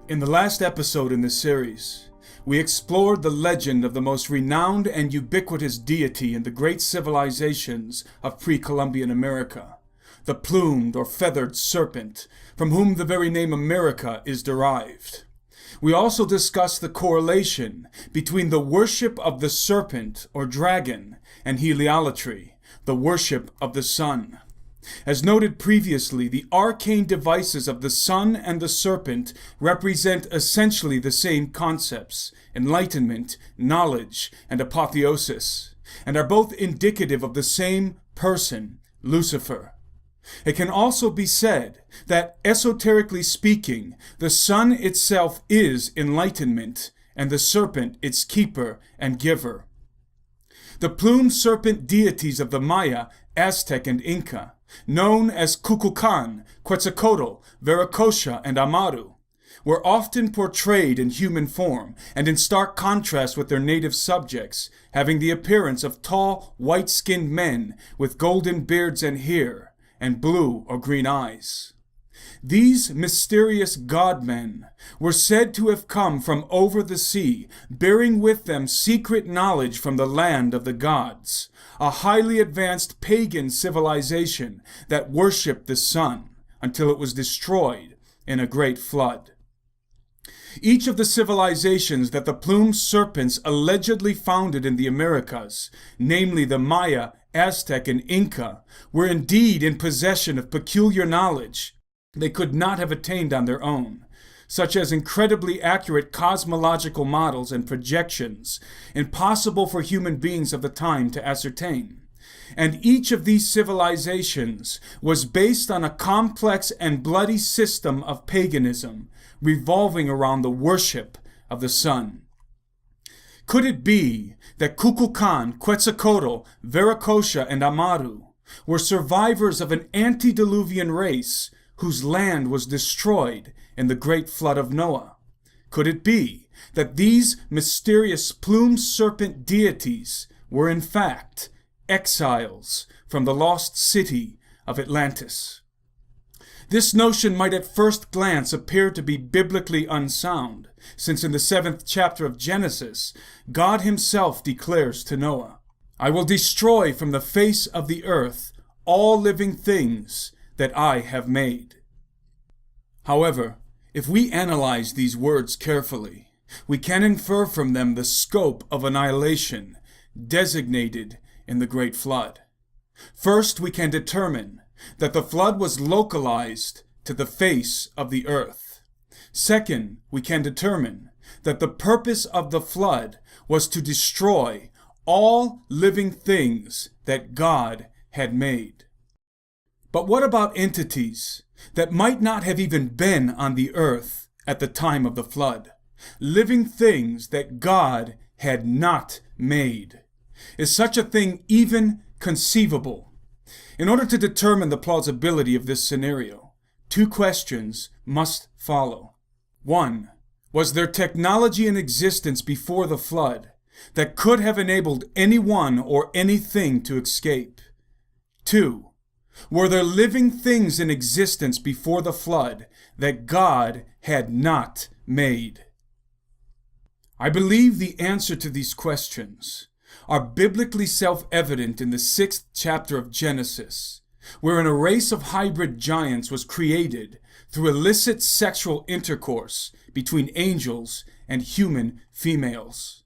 In the last episode in this series, we explored the legend of the most renowned and ubiquitous deity in the great civilizations of pre-Columbian America, the plumed or feathered serpent, from whom the very name America is derived. We also discussed the correlation between the worship of the serpent or dragon and heliolatry, the worship of the sun. As noted previously, the arcane devices of the sun and the serpent represent essentially the same concepts: enlightenment, knowledge, and apotheosis, and are both indicative of the same person, Lucifer. It can also be said that, esoterically speaking, the sun itself is enlightenment, and the serpent its keeper and giver. The plumed serpent deities of the Maya, Aztec, and Inca, known as Kukulkan, Quetzalcoatl, Viracocha, and Amaru, were often portrayed in human form and in stark contrast with their native subjects, having the appearance of tall, white-skinned men with golden beards and hair, and blue or green eyes. These mysterious god-men were said to have come from over the sea, bearing with them secret knowledge from the land of the gods, a highly advanced pagan civilization that worshipped the sun until it was destroyed in a great flood. Each of the civilizations that the plumed serpents allegedly founded in the Americas, namely the Maya, Aztec, and Inca, were indeed in possession of peculiar knowledge they could not have attained on their own, such as incredibly accurate cosmological models and projections, impossible for human beings of the time to ascertain. And each of these civilizations was based on a complex and bloody system of paganism, revolving around the worship of the sun. Could it be that Kukulkan, Quetzalcoatl, Viracocha, and Amaru were survivors of an antediluvian race whose land was destroyed in the great flood of Noah? Could it be that these mysterious plumed serpent deities were in fact exiles from the lost city of Atlantis? This notion might at first glance appear to be biblically unsound, since in the 7th chapter of Genesis, God himself declares to Noah, "I will destroy from the face of the earth all living things that I have made." However, if we analyze these words carefully, we can infer from them the scope of annihilation designated in the Great Flood. First, we can determine that the flood was localized to the face of the earth. Second, we can determine that the purpose of the flood was to destroy all living things that God had made. But what about entities that might not have even been on the earth at the time of the flood? Living things that God had not made. Is such a thing even conceivable? In order to determine the plausibility of this scenario, two questions must follow. 1. Was there technology in existence before the flood that could have enabled anyone or anything to escape? 2. Were there living things in existence before the flood that God had not made? I believe the answer to these questions are biblically self-evident in the 6th chapter of Genesis, wherein a race of hybrid giants was created through illicit sexual intercourse between angels and human females.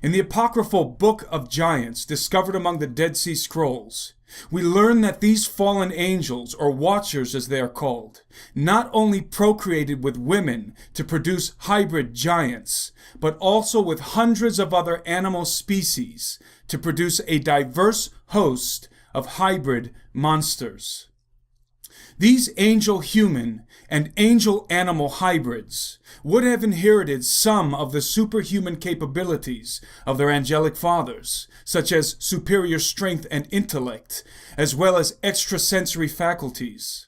In the apocryphal Book of Giants, discovered among the Dead Sea Scrolls, we learn that these fallen angels, or watchers as they are called, not only procreated with women to produce hybrid giants, but also with hundreds of other animal species to produce a diverse host of hybrid monsters. These angel-human and angel-animal hybrids would have inherited some of the superhuman capabilities of their angelic fathers, such as superior strength and intellect, as well as extrasensory faculties.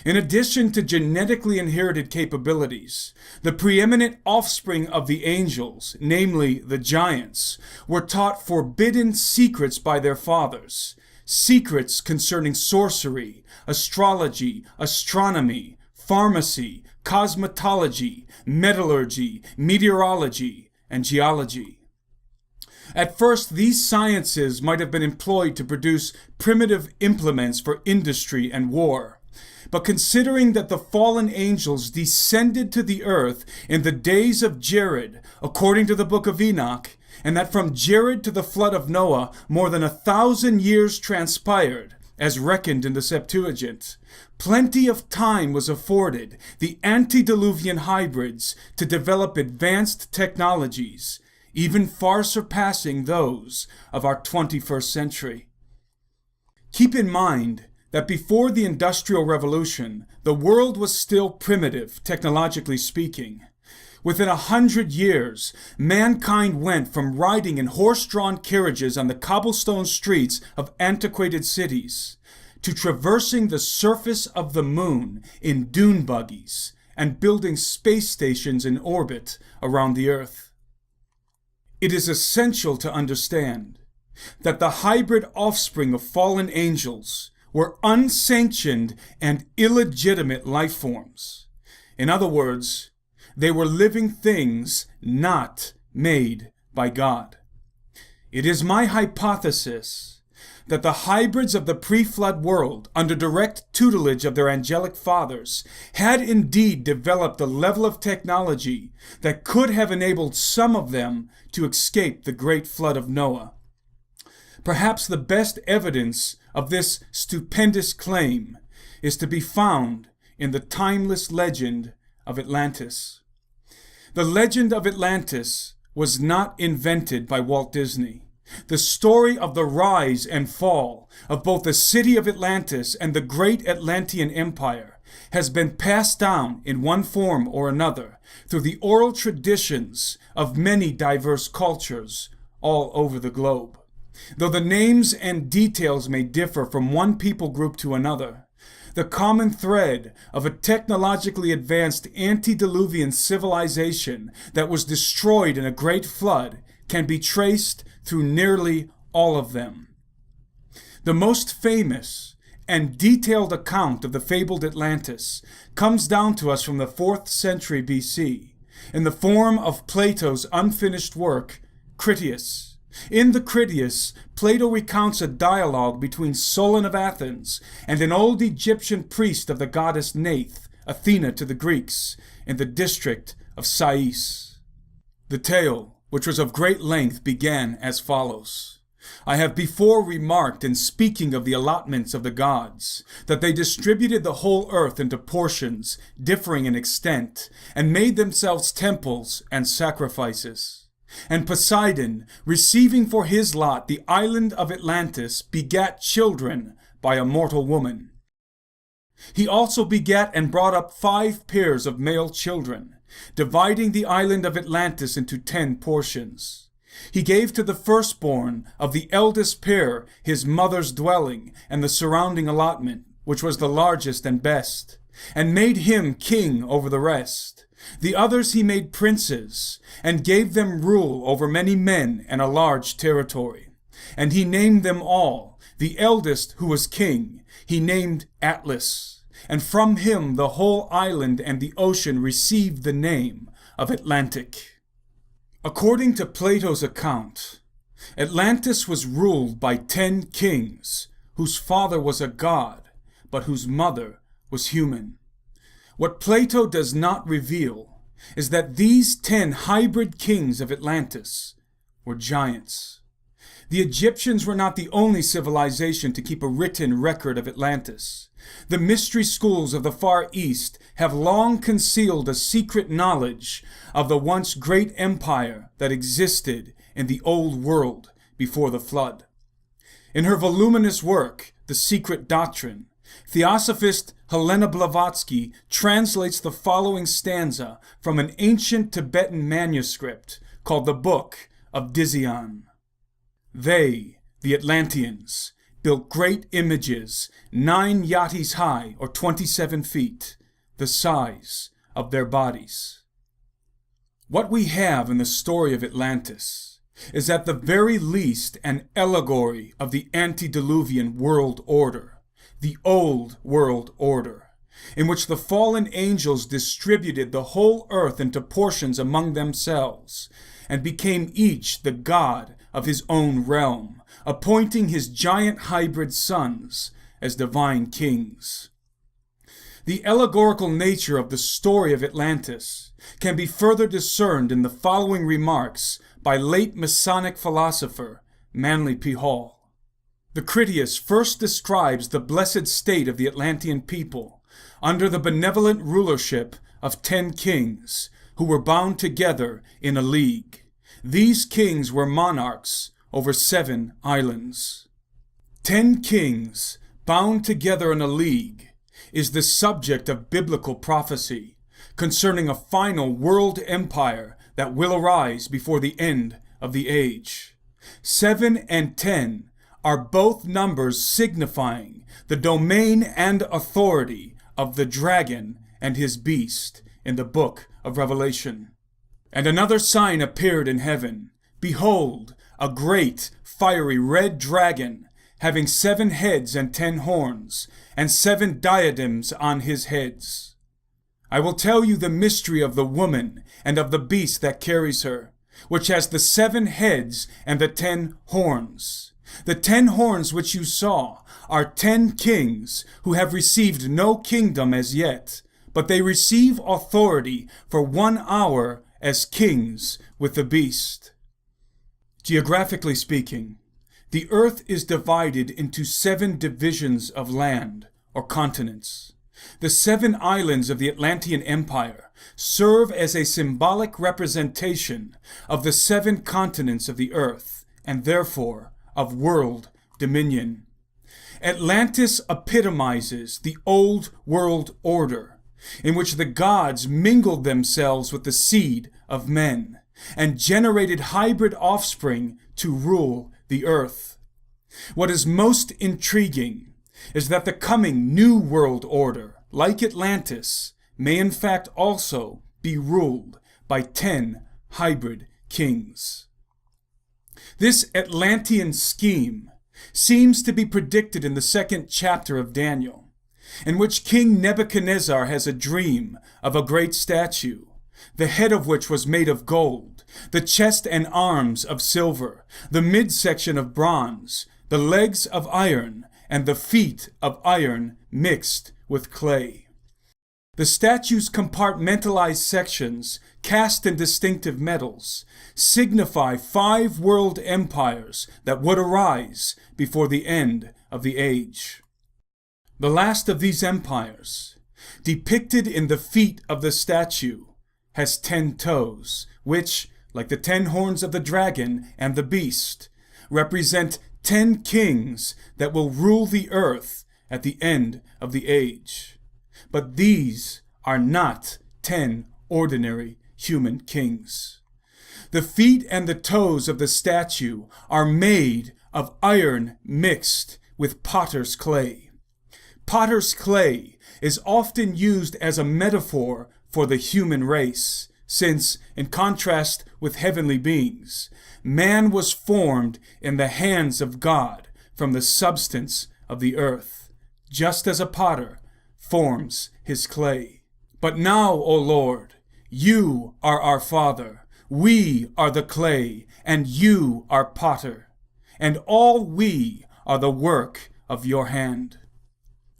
In addition to genetically inherited capabilities, the preeminent offspring of the angels, namely the giants, were taught forbidden secrets by their fathers, secrets concerning sorcery, astrology, astronomy, pharmacy, cosmetology, metallurgy, meteorology, and geology. At first, these sciences might have been employed to produce primitive implements for industry and war. But considering that the fallen angels descended to the earth in the days of Jared, according to the book of Enoch, and that from Jared to the flood of Noah more than 1,000 years transpired, as reckoned in the Septuagint, plenty of time was afforded the antediluvian hybrids to develop advanced technologies, even far surpassing those of our 21st century. Keep in mind that before the Industrial Revolution, the world was still primitive, technologically speaking. Within 100 years, mankind went from riding in horse-drawn carriages on the cobblestone streets of antiquated cities to traversing the surface of the moon in dune buggies and building space stations in orbit around the Earth. It is essential to understand that the hybrid offspring of fallen angels were unsanctioned and illegitimate life forms. In other words, they were living things not made by God. It is my hypothesis that the hybrids of the pre-flood world, under direct tutelage of their angelic fathers, had indeed developed a level of technology that could have enabled some of them to escape the great flood of Noah. Perhaps the best evidence of this stupendous claim is to be found in the timeless legend of Atlantis. The legend of Atlantis was not invented by Walt Disney. The story of the rise and fall of both the city of Atlantis and the great Atlantean Empire has been passed down in one form or another through the oral traditions of many diverse cultures all over the globe. Though the names and details may differ from one people group to another, the common thread of a technologically advanced antediluvian civilization that was destroyed in a great flood can be traced through nearly all of them. The most famous and detailed account of the fabled Atlantis comes down to us from the 4th century BC in the form of Plato's unfinished work, Critias. In the Critias, Plato recounts a dialogue between Solon of Athens and an old Egyptian priest of the goddess Neith, Athena to the Greeks, in the district of Sais. The tale, which was of great length, began as follows. I have before remarked in speaking of the allotments of the gods, that they distributed the whole earth into portions differing in extent, and made themselves temples and sacrifices. And Poseidon, receiving for his lot the island of Atlantis, begat children by a mortal woman. He also begat and brought up 5 pairs of male children, dividing the island of Atlantis into 10 portions. He gave to the firstborn of the eldest pair his mother's dwelling and the surrounding allotment, which was the largest and best, and made him king over the rest. The others he made princes, and gave them rule over many men and a large territory. And he named them all. The eldest, who was king, he named Atlas, and from him the whole island and the ocean received the name of Atlantic. According to Plato's account, Atlantis was ruled by 10 kings, whose father was a god, but whose mother was human. What Plato does not reveal is that these 10 hybrid kings of Atlantis were giants. The Egyptians were not the only civilization to keep a written record of Atlantis. The mystery schools of the Far East have long concealed a secret knowledge of the once great empire that existed in the old world before the flood. In her voluminous work, The Secret Doctrine, Theosophist Helena Blavatsky translates the following stanza from an ancient Tibetan manuscript called the Book of Dizion. They, the Atlanteans, built great images 9 yatis high or 27 feet, the size of their bodies. What we have in the story of Atlantis is at the very least an allegory of the antediluvian world order, the old world order, in which the fallen angels distributed the whole earth into portions among themselves, and became each the god of his own realm, appointing his giant hybrid sons as divine kings. The allegorical nature of the story of Atlantis can be further discerned in the following remarks by late Masonic philosopher Manly P. Hall. The Critias first describes the blessed state of the Atlantean people under the benevolent rulership of 10 kings who were bound together in a league. These kings were monarchs over 7 islands. 10 kings bound together in a league is the subject of biblical prophecy concerning a final world empire that will arise before the end of the age. 7 and 10 are both numbers signifying the domain and authority of the dragon and his beast in the book of Revelation. And another sign appeared in heaven. Behold, a great, fiery red dragon, having 7 heads and 10 horns, and 7 diadems on his heads. I will tell you the mystery of the woman and of the beast that carries her, which has the 7 heads and the 10 horns. The 10 horns which you saw are 10 kings who have received no kingdom as yet, but they receive authority for 1 hour as kings with the beast. Geographically speaking, the earth is divided into 7 divisions of land, or continents. The 7 islands of the Atlantean Empire serve as a symbolic representation of the 7 continents of the earth, and therefore of world dominion. Atlantis epitomizes the old world order, in which the gods mingled themselves with the seed of men, and generated hybrid offspring to rule the earth. What is most intriguing is that the coming new world order, like Atlantis, may in fact also be ruled by 10 hybrid kings. This Atlantean scheme seems to be predicted in the 2nd chapter of Daniel, in which King Nebuchadnezzar has a dream of a great statue, the head of which was made of gold, the chest and arms of silver, the midsection of bronze, the legs of iron, and the feet of iron mixed with clay. The statue's compartmentalized sections, cast in distinctive metals, signify 5 world empires that would arise before the end of the age. The last of these empires, depicted in the feet of the statue, has 10 toes, which, like the 10 horns of the dragon and the beast, represent 10 kings that will rule the earth at the end of the age. But these are not 10 ordinary human kings. The feet and the toes of the statue are made of iron mixed with potter's clay. Potter's clay is often used as a metaphor for the human race, since, in contrast with heavenly beings, man was formed in the hands of God from the substance of the earth, just as a potter forms his clay. But now, O Lord, you are our Father, we are the clay, and you are potter, and all we are the work of your hand.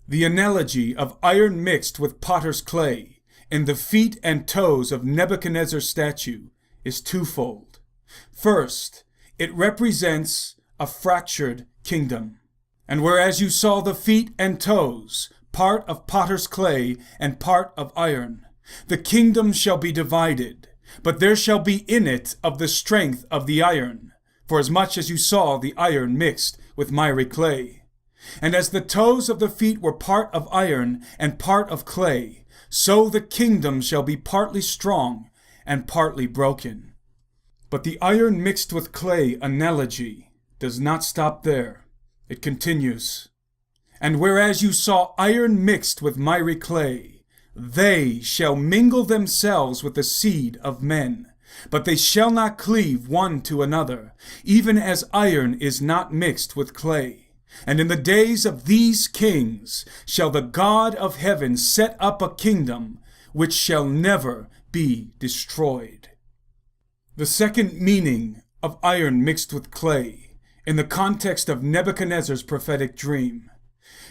The analogy of iron mixed with potter's clay in the feet and toes of Nebuchadnezzar's statue is twofold. First, it represents a fractured kingdom. And whereas you saw the feet and toes, part of potter's clay and part of iron, the kingdom shall be divided, but there shall be in it of the strength of the iron, for as much as you saw the iron mixed with miry clay. And as the toes of the feet were part of iron and part of clay, so the kingdom shall be partly strong and partly broken. But the iron mixed with clay analogy does not stop there. It continues. And whereas you saw iron mixed with miry clay, they shall mingle themselves with the seed of men, but they shall not cleave one to another, even as iron is not mixed with clay. And in the days of these kings shall the God of heaven set up a kingdom which shall never be destroyed. The second meaning of iron mixed with clay, in the context of Nebuchadnezzar's prophetic dream,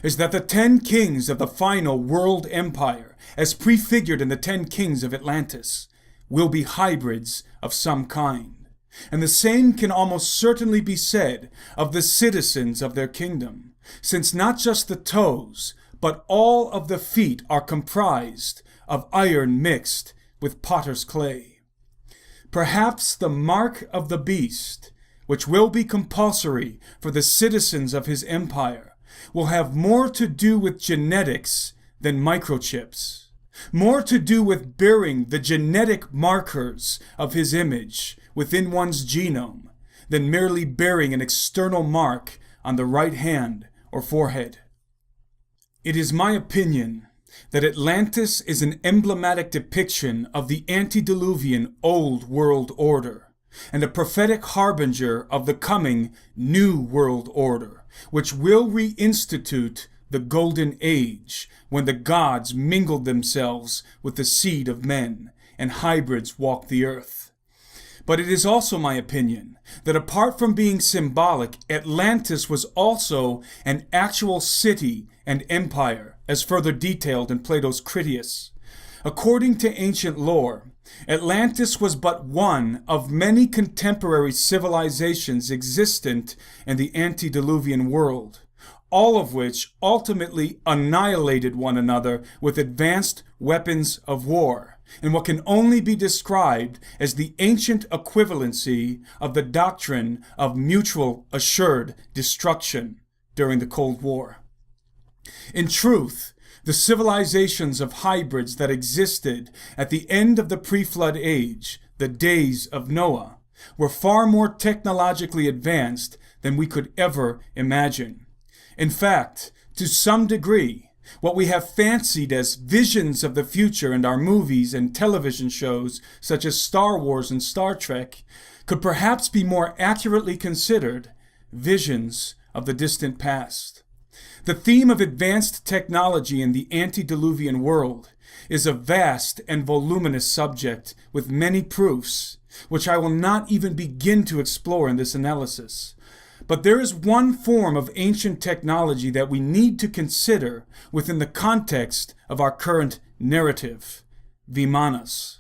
is that the 10 kings of the final world empire, as prefigured in the 10 kings of Atlantis, will be hybrids of some kind. And the same can almost certainly be said of the citizens of their kingdom, since not just the toes, but all of the feet are comprised of iron mixed with potter's clay. Perhaps the mark of the beast, which will be compulsory for the citizens of his empire, will have more to do with genetics than microchips, more to do with bearing the genetic markers of his image within one's genome than merely bearing an external mark on the right hand or forehead. It is my opinion that Atlantis is an emblematic depiction of the antediluvian Old World Order, and a prophetic harbinger of the coming New World Order, which will reinstitute the Golden Age, when the gods mingled themselves with the seed of men, and hybrids walked the earth. But it is also my opinion that apart from being symbolic, Atlantis was also an actual city and empire, as further detailed in Plato's Critias. According to ancient lore, Atlantis was but one of many contemporary civilizations existent in the antediluvian world, all of which ultimately annihilated one another with advanced weapons of war, in what can only be described as the ancient equivalency of the doctrine of mutual assured destruction during the Cold War. In truth, the civilizations of hybrids that existed at the end of the pre-flood age, the days of Noah, were far more technologically advanced than we could ever imagine. In fact, to some degree, what we have fancied as visions of the future in our movies and television shows, such as Star Wars and Star Trek, could perhaps be more accurately considered visions of the distant past. The theme of advanced technology in the antediluvian world is a vast and voluminous subject with many proofs, which I will not even begin to explore in this analysis. But there is one form of ancient technology that we need to consider within the context of our current narrative: Vimanas.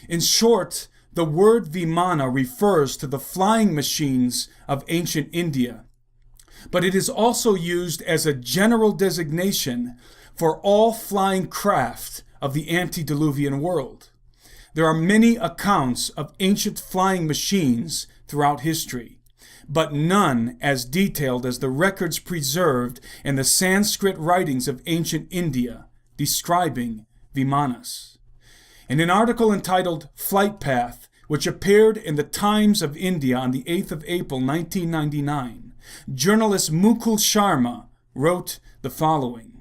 In short, the word Vimana refers to the flying machines of ancient India, but it is also used as a general designation for all flying craft of the antediluvian world. There are many accounts of ancient flying machines throughout history, but none as detailed as the records preserved in the Sanskrit writings of ancient India describing Vimanas. In an article entitled Flight Path, which appeared in the Times of India on the 8th of April 1999, journalist Mukul Sharma wrote the following: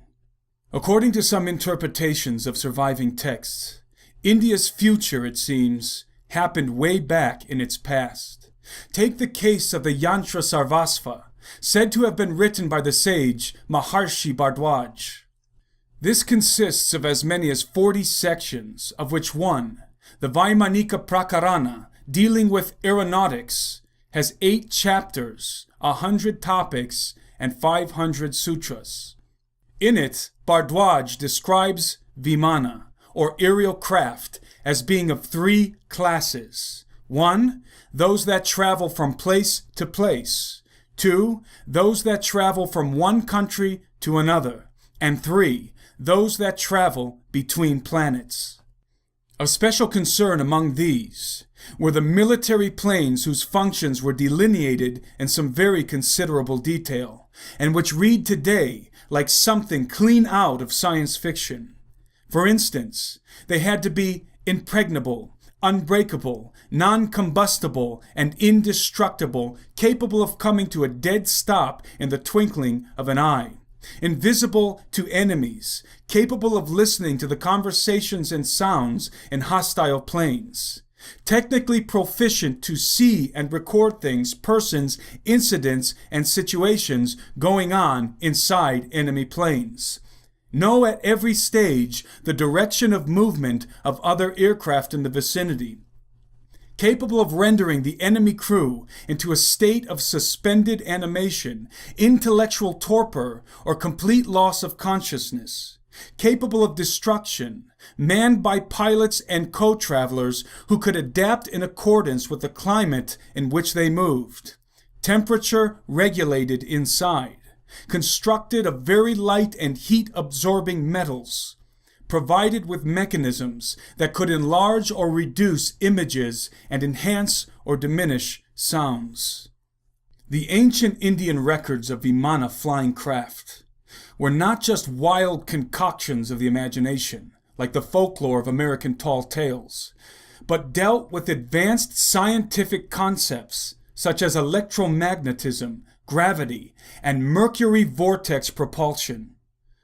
according to some interpretations of surviving texts, India's future, it seems, happened way back in its past. Take the case of the Yantra Sarvasva, said to have been written by the sage Maharshi Bhardwaj. This consists of as many as 40 sections, of which one, the Vaimanika Prakarana, dealing with aeronautics, has 8 chapters, 100 topics, and 500 sutras. In it, Bhardwaj describes Vimana, or aerial craft, as being of 3 classes. 1, those that travel from place to place. 2, those that travel from one country to another. And 3, those that travel between planets. Of special concern among these were the military planes whose functions were delineated in some very considerable detail, and which read today like something clean out of science fiction. For instance, they had to be impregnable, unbreakable, non-combustible, and indestructible, capable of coming to a dead stop in the twinkling of an eye, invisible to enemies, capable of listening to the conversations and sounds in hostile planes, technically proficient to see and record things, persons, incidents, and situations going on inside enemy planes. Know at every stage the direction of movement of other aircraft in the vicinity. Capable of rendering the enemy crew into a state of suspended animation, intellectual torpor, or complete loss of consciousness. Capable of destruction, manned by pilots and co-travelers who could adapt in accordance with the climate in which they moved. Temperature regulated inside. Constructed of very light and heat-absorbing metals. Provided with mechanisms that could enlarge or reduce images and enhance or diminish sounds. The ancient Indian records of Vimana flying craft were not just wild concoctions of the imagination, like the folklore of American tall tales, but dealt with advanced scientific concepts such as electromagnetism, gravity, and mercury vortex propulsion.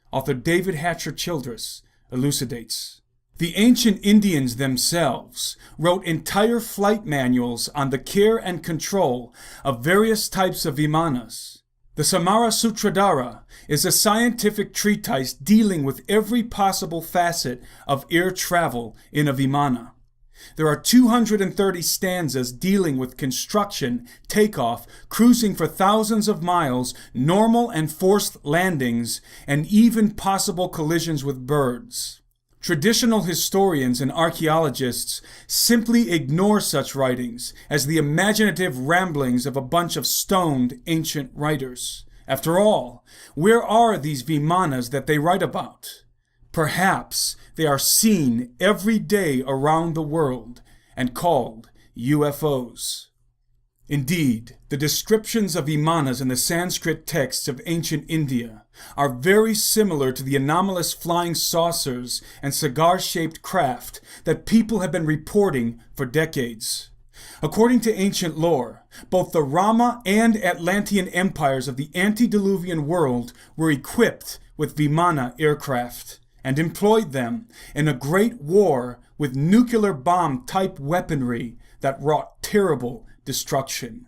Author David Hatcher Childress elucidates. The ancient Indians themselves wrote entire flight manuals on the care and control of various types of vimanas. The Samara Sutradhara is a scientific treatise dealing with every possible facet of air travel in a vimana. There are 230 stanzas dealing with construction, takeoff, cruising for thousands of miles, normal and forced landings, and even possible collisions with birds. Traditional historians and archaeologists simply ignore such writings as the imaginative ramblings of a bunch of stoned ancient writers. After all, where are these vimanas that they write about? Perhaps they are seen every day around the world and called UFOs. Indeed, the descriptions of vimanas in the Sanskrit texts of ancient India are very similar to the anomalous flying saucers and cigar-shaped craft that people have been reporting for decades. According to ancient lore, both the Rama and Atlantean empires of the antediluvian world were equipped with vimana aircraft and employed them in a great war with nuclear bomb-type weaponry that wrought terrible destruction.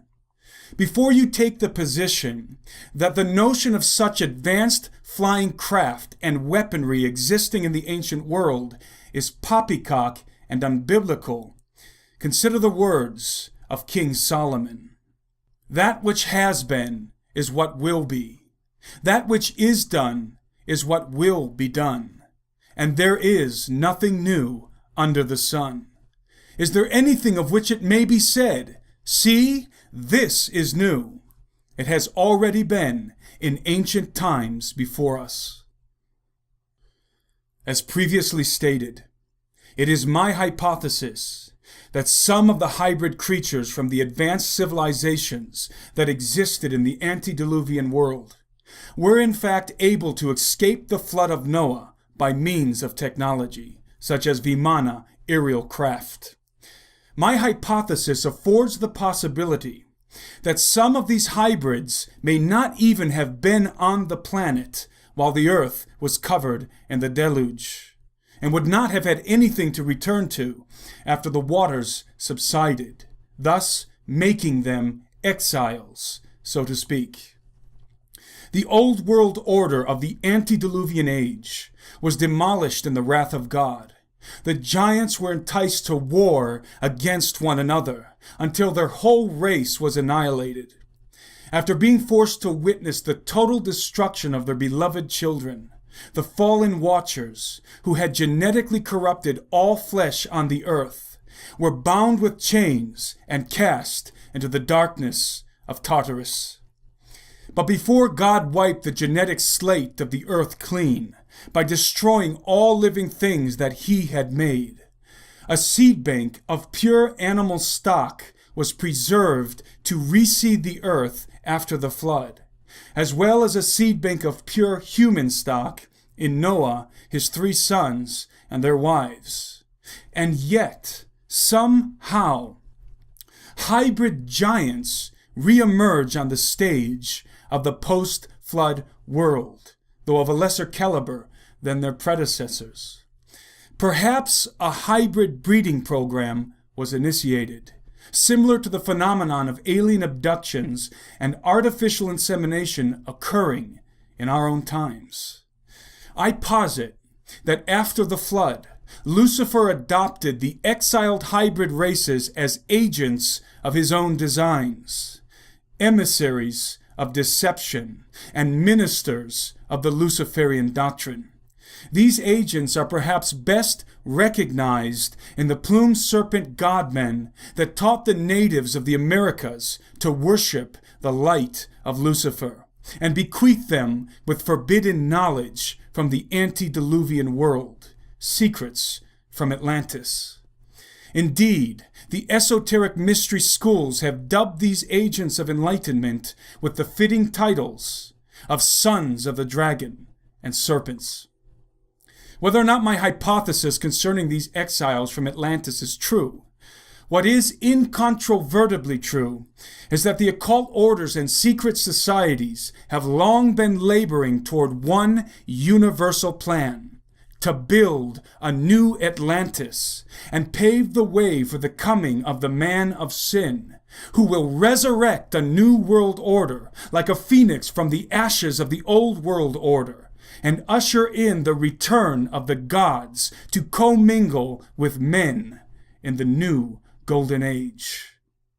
Before you take the position that the notion of such advanced flying craft and weaponry existing in the ancient world is poppycock and unbiblical, consider the words of King Solomon. That which has been is what will be. That which is done is what will be done. And there is nothing new under the sun. Is there anything of which it may be said, see, this is new? It has already been in ancient times before us. As previously stated, it is my hypothesis that some of the hybrid creatures from the advanced civilizations that existed in the antediluvian world were in fact able to escape the flood of Noah by means of technology, such as vimana aerial craft. My hypothesis affords the possibility that some of these hybrids may not even have been on the planet while the earth was covered in the deluge, and would not have had anything to return to after the waters subsided, thus making them exiles, so to speak. The old world order of the antediluvian age was demolished in the wrath of God. The giants were enticed to war against one another until their whole race was annihilated. After being forced to witness the total destruction of their beloved children, the fallen watchers, who had genetically corrupted all flesh on the earth, were bound with chains and cast into the darkness of Tartarus. But before God wiped the genetic slate of the earth clean, by destroying all living things that he had made, a seed bank of pure animal stock was preserved to reseed the earth after the flood, as well as a seed bank of pure human stock in Noah, his 3 sons, and their wives. And yet, somehow, hybrid giants re-emerge on the stage of the post-flood world, though of a lesser caliber than their predecessors. Perhaps a hybrid breeding program was initiated, similar to the phenomenon of alien abductions and artificial insemination occurring in our own times. I posit that after the flood, Lucifer adopted the exiled hybrid races as agents of his own designs, emissaries of deception and ministers of the Luciferian doctrine. These agents are perhaps best recognized in the Plumed Serpent godmen that taught the natives of the Americas to worship the light of Lucifer and bequeath them with forbidden knowledge from the antediluvian world, secrets from Atlantis. Indeed, the esoteric mystery schools have dubbed these agents of enlightenment with the fitting titles of sons of the dragon and serpents. Whether or not my hypothesis concerning these exiles from Atlantis is true, what is incontrovertibly true is that the occult orders and secret societies have long been laboring toward one universal plan: to build a new Atlantis and pave the way for the coming of the man of sin, who will resurrect a new world order like a phoenix from the ashes of the old world order, and usher in the return of the gods to commingle with men in the new golden age.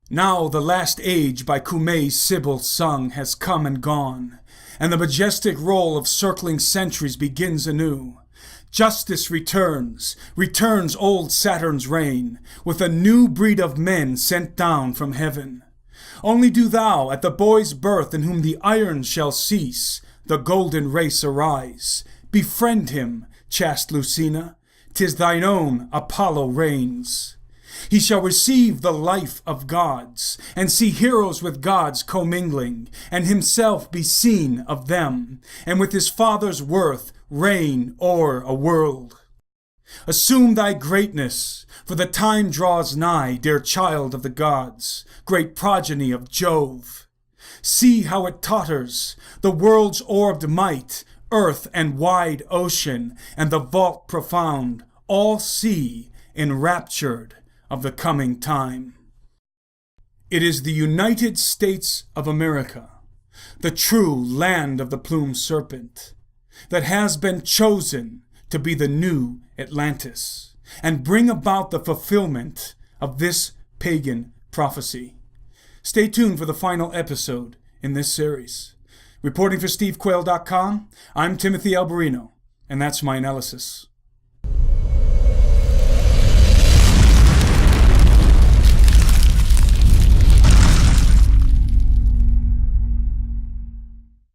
Now the last age by Kume's Sibyl sung has come and gone, and the majestic roll of circling centuries begins anew. Justice returns old Saturn's reign, with a new breed of men sent down from heaven. Only do thou, at the boy's birth in whom the iron shall cease, the golden race arise. Befriend him, chaste Lucina, 'tis thine own Apollo reigns. He shall receive the life of gods, and see heroes with gods commingling, and himself be seen of them, and with his father's worth reign o'er a world. Assume thy greatness, for the time draws nigh, dear child of the gods, great progeny of Jove. See how it totters, the world's orbed might, earth and wide ocean, and the vault profound, all see, enraptured of the coming time. It is the United States of America, the true land of the Plumed Serpent, that has been chosen to be the new Atlantis and bring about the fulfillment of this pagan prophecy. Stay tuned for the final episode in this series. Reporting for SteveQuail.com, I'm Timothy Alberino, and that's my analysis.